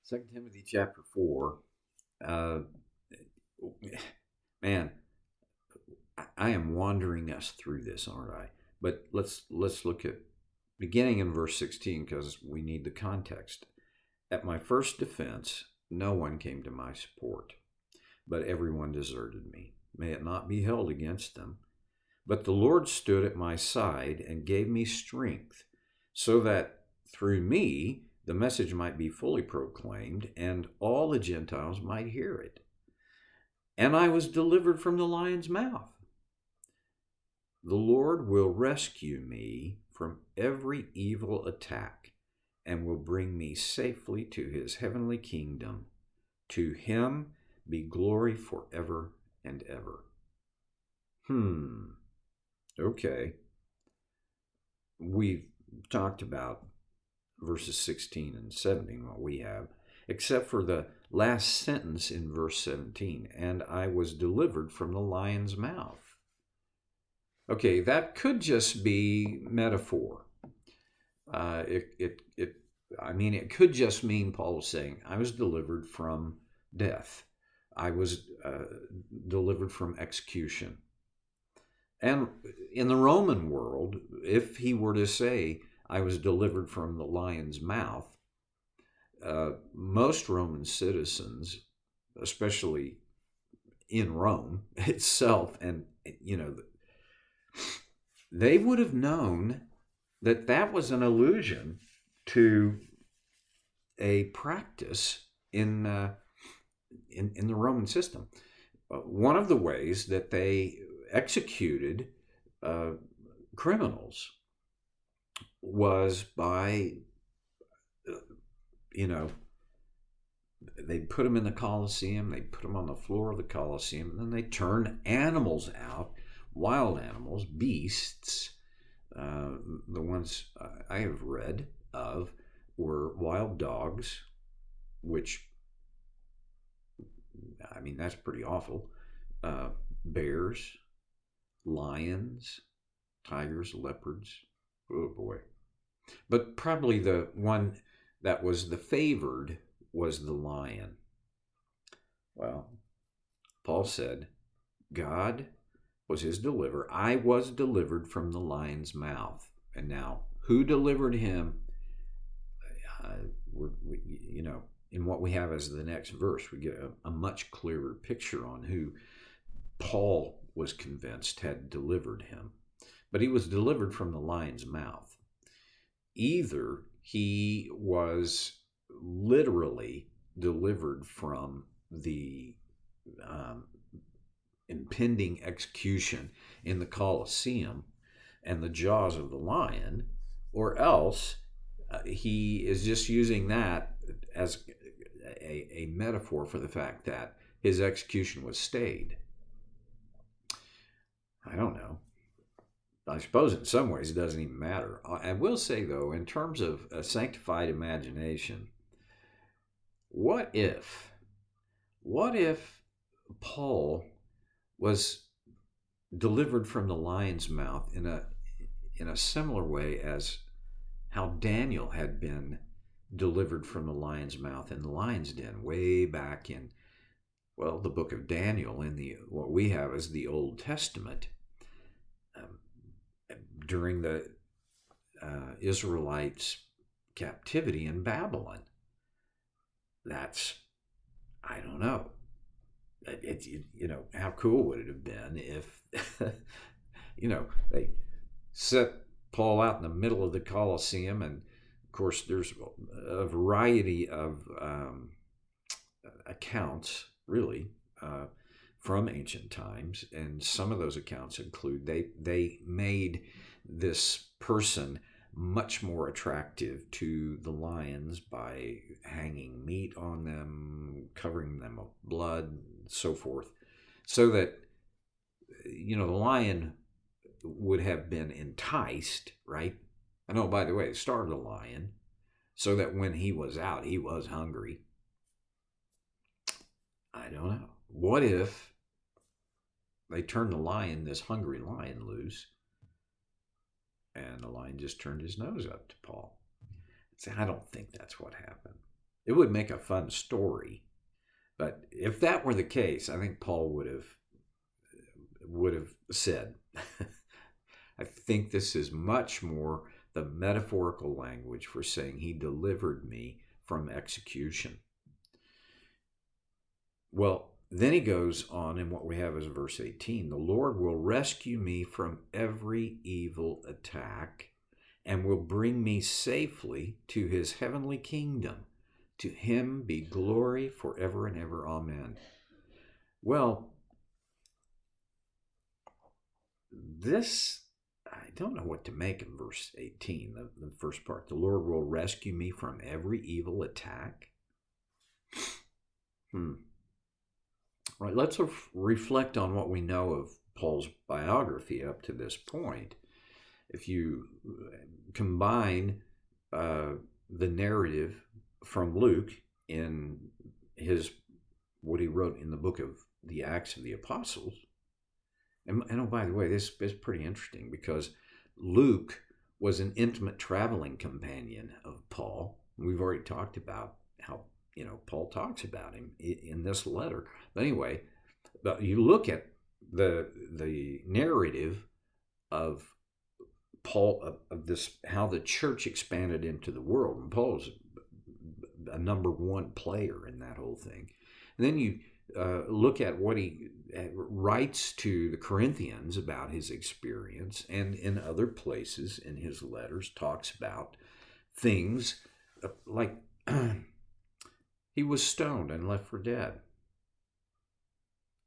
Second Timothy chapter 4. Uh, man, I am wandering us through this, aren't I? But let's look at beginning in verse 16 because we need the context. At my first defense, no one came to my support, but everyone deserted me. May it not be held against them. But the Lord stood at my side and gave me strength, so that through me the message might be fully proclaimed, and all the Gentiles might hear it. And I was delivered from the lion's mouth. The Lord will rescue me from every evil attack and will bring me safely to his heavenly kingdom. To him be glory forever and ever. Okay. We've talked about verses 16 and 17, what we have, except for the last sentence in verse 17, and I was delivered from the lion's mouth. Okay, that could just be metaphor. It could just mean Paul was saying, I was delivered from death. I was delivered from execution. And in the Roman world, if he were to say, I was delivered from the lion's mouth, most Roman citizens, especially in Rome itself, and they would have known that that was an allusion to a practice in the Roman system. One of the ways that they executed criminals was by, they'd put them in the Colosseum, they'd put them on the floor of the Colosseum, and then they turned animals out, wild animals, beasts. The ones I have read of were wild dogs, which, that's pretty awful. Bears, lions, tigers, leopards. Oh boy. But probably the one that was the favored was the lion. Well, Paul said, God was his deliverer. I was delivered from the lion's mouth. And now, who delivered him? In what we have as the next verse, we get a much clearer picture on who Paul was convinced had delivered him. But he was delivered from the lion's mouth. Either he was literally delivered from the impending execution in the Colosseum and the jaws of the lion, or else he is just using that as a metaphor for the fact that his execution was stayed. I don't know. I suppose in some ways it doesn't even matter. I will say, though, in terms of a sanctified imagination, what if Paul was delivered from the lion's mouth in a similar way as how Daniel had been delivered from the lion's mouth in the lion's den way back in, the book of Daniel in what we have as the Old Testament, during the Israelites' captivity in Babylon. That's, I don't know. How cool would it have been if, they set Paul out in the middle of the Colosseum, and of course there's a variety of accounts, really, from ancient times, and some of those accounts include they made this person much more attractive to the lions by hanging meat on them, covering them with blood, so forth, so that the lion would have been enticed, right? And oh, by the way, starved the lion, so that when he was out, he was hungry. I don't know. What if they turned this hungry lion, loose, and the lion just turned his nose up to Paul? I don't think that's what happened. It would make a fun story. But if that were the case, I think Paul would have said, I think this is much more the metaphorical language for saying he delivered me from execution. Well, then he goes on, and what we have is verse 18. The Lord will rescue me from every evil attack and will bring me safely to his heavenly kingdom. To him be glory forever and ever. Amen. Well, this, I don't know what to make of verse 18, the first part. The Lord will rescue me from every evil attack. Right, let's reflect on what we know of Paul's biography up to this point. If you combine the narrative from Luke in what he wrote in the book of the Acts of the Apostles, and oh, by the way, this is pretty interesting because Luke was an intimate traveling companion of Paul. We've already talked about how Paul talks about him in this letter. But anyway, you look at the narrative of Paul, of this, how the church expanded into the world, and Paul's a number one player in that whole thing. And then you look at what he writes to the Corinthians about his experience, and in other places in his letters talks about things like he was stoned and left for dead.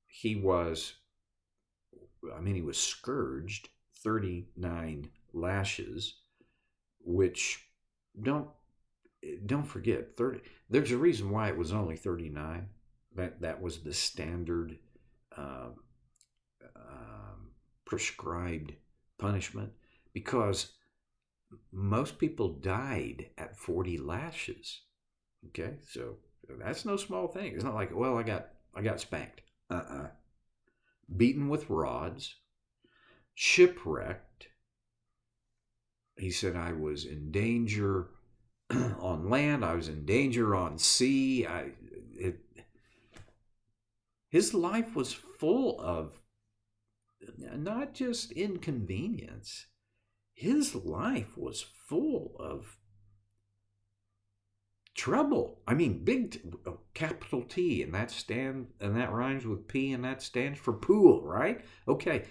He was scourged 39 lashes, which don't forget, 30. There's a reason why it was only 39. That was the standard prescribed punishment, because most people died at 40 lashes. Okay, so that's no small thing. It's not like, well, I got spanked. Beaten with rods, shipwrecked. He said, I was in danger on land. I was in danger on sea. His life was full of not just inconvenience. His life was full of trouble. I mean, big capital T, and that rhymes with P, and that stands for pool, right? Okay.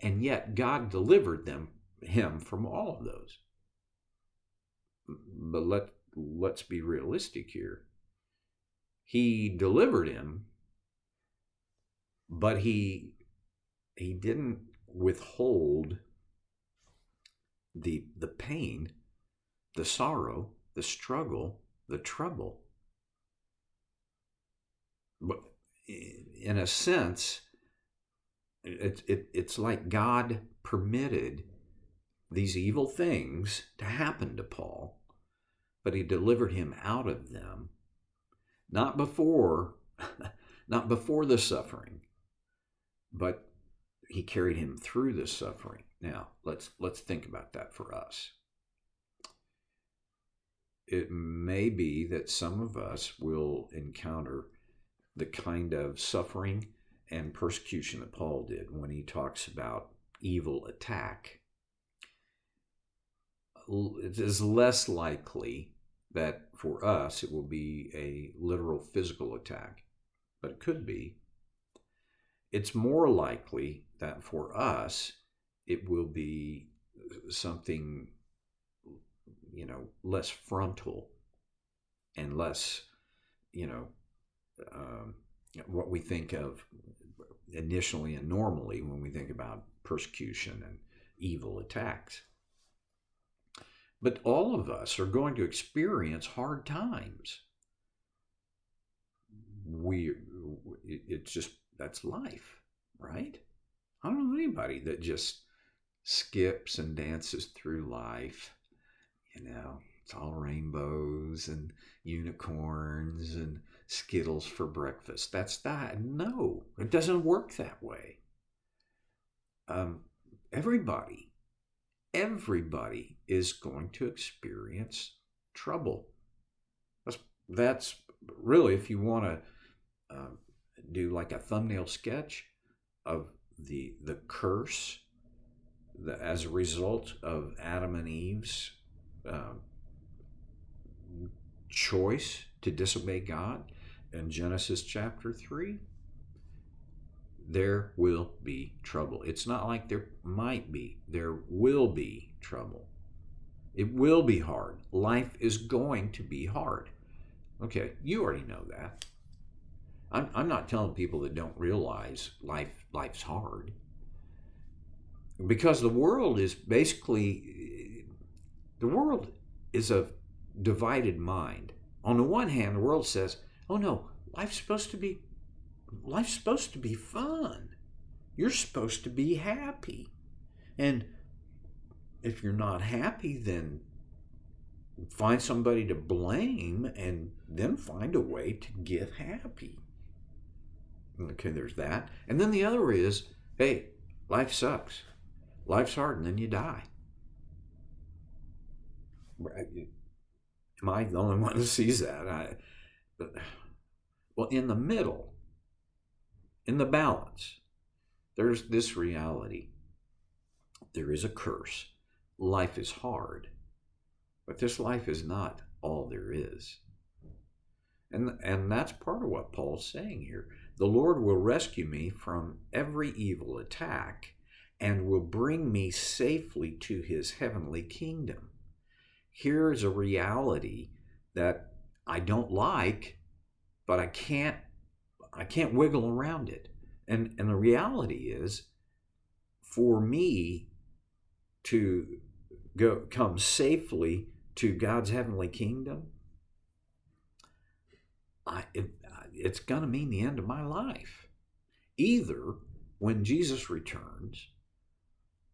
And yet God delivered him from all of those. But let's be realistic here. He delivered him, but he didn't withhold the pain, the sorrow, the struggle, the trouble. But in a sense, it's like God permitted these evil things to happen to Paul, but he delivered him out of them, not before the suffering, but he carried him through the suffering. Now, let's think about that for us. It may be that some of us will encounter the kind of suffering and persecution that Paul did when he talks about evil attack. It is less likely that for us it will be a literal physical attack, but it could be. It's more likely that for us it will be something, less frontal and less, what we think of initially and normally when we think about persecution and evil attacks. But all of us are going to experience hard times. That's life, right? I don't know anybody that just skips and dances through life. It's all rainbows and unicorns and Skittles for breakfast. No, it doesn't work that way. Everybody is going to experience trouble. That's really, if you want to do like a thumbnail sketch of the curse as a result of Adam and Eve's uh, choice to disobey God in Genesis chapter 3, there will be trouble. It's not like there might be, there will be trouble. It will be hard. Life is going to be hard. Okay, you already know that. I'm not telling people that don't realize life's hard, because the world is basically, the world is a divided mind. On the one hand, the world says, "Oh no, life's supposed to be fun. You're supposed to be happy. And if you're not happy, then find somebody to blame and then find a way to get happy." Okay, there's that. And then the other is, hey, life sucks. Life's hard, and then you die. Am I the only one who sees that? Well, in the middle, in the balance, there's this reality. There is a curse. Life is hard, but this life is not all there is. And that's part of what Paul's saying here. The Lord will rescue me from every evil attack and will bring me safely to his heavenly kingdom. Here is a reality that I don't like, but I can't wiggle around it. And the reality is, for me to come safely to God's heavenly kingdom, it's going to mean the end of my life, either when Jesus returns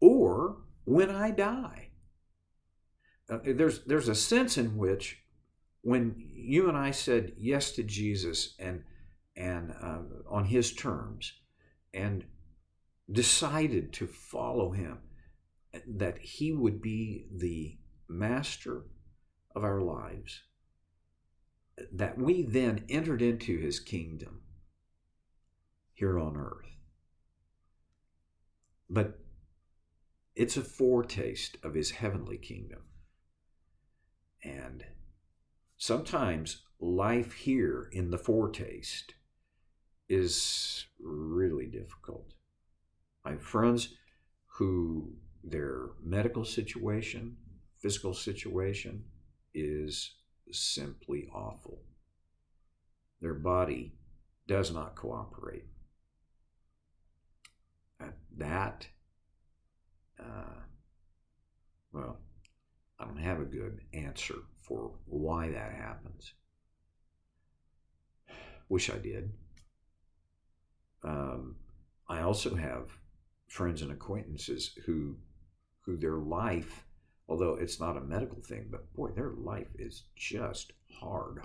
or when I die. There's a sense in which, when you and I said yes to Jesus and on his terms, and decided to follow him, that he would be the master of our lives, that we then entered into his kingdom here on earth. But it's a foretaste of his heavenly kingdom. And sometimes life here in the foretaste is really difficult. I have friends who their medical situation, physical situation is simply awful. Their body does not cooperate. Well, I don't have a good answer for why that happens. Wish I did. I also have friends and acquaintances who their life, although it's not a medical thing, but boy, their life is just hard.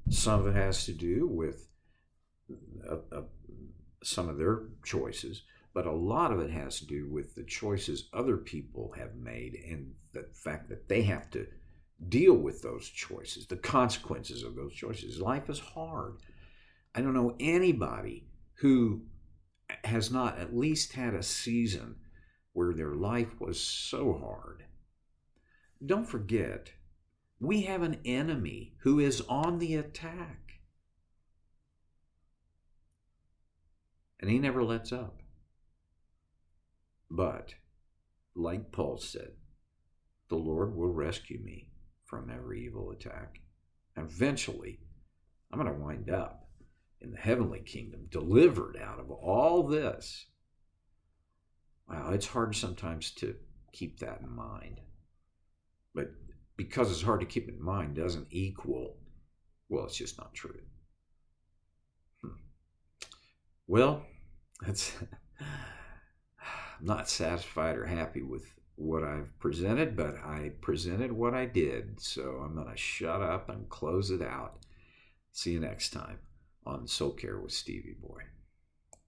Some of it has to do with some of their choices, but a lot of it has to do with the choices other people have made, and the fact that they have to deal with those choices, the consequences of those choices. Life is hard. I don't know anybody who has not at least had a season where their life was so hard. Don't forget, we have an enemy who is on the attack. And he never lets up. But, like Paul said, the Lord will rescue me from every evil attack. Eventually, I'm going to wind up in the heavenly kingdom, delivered out of all this. Wow, it's hard sometimes to keep that in mind. But because it's hard to keep in mind doesn't equal, well, it's just not true. Well, I'm not satisfied or happy with what I've presented, but I presented what I did, so I'm going to shut up and close it out. See you next time on Soul Care with Stevie Boy.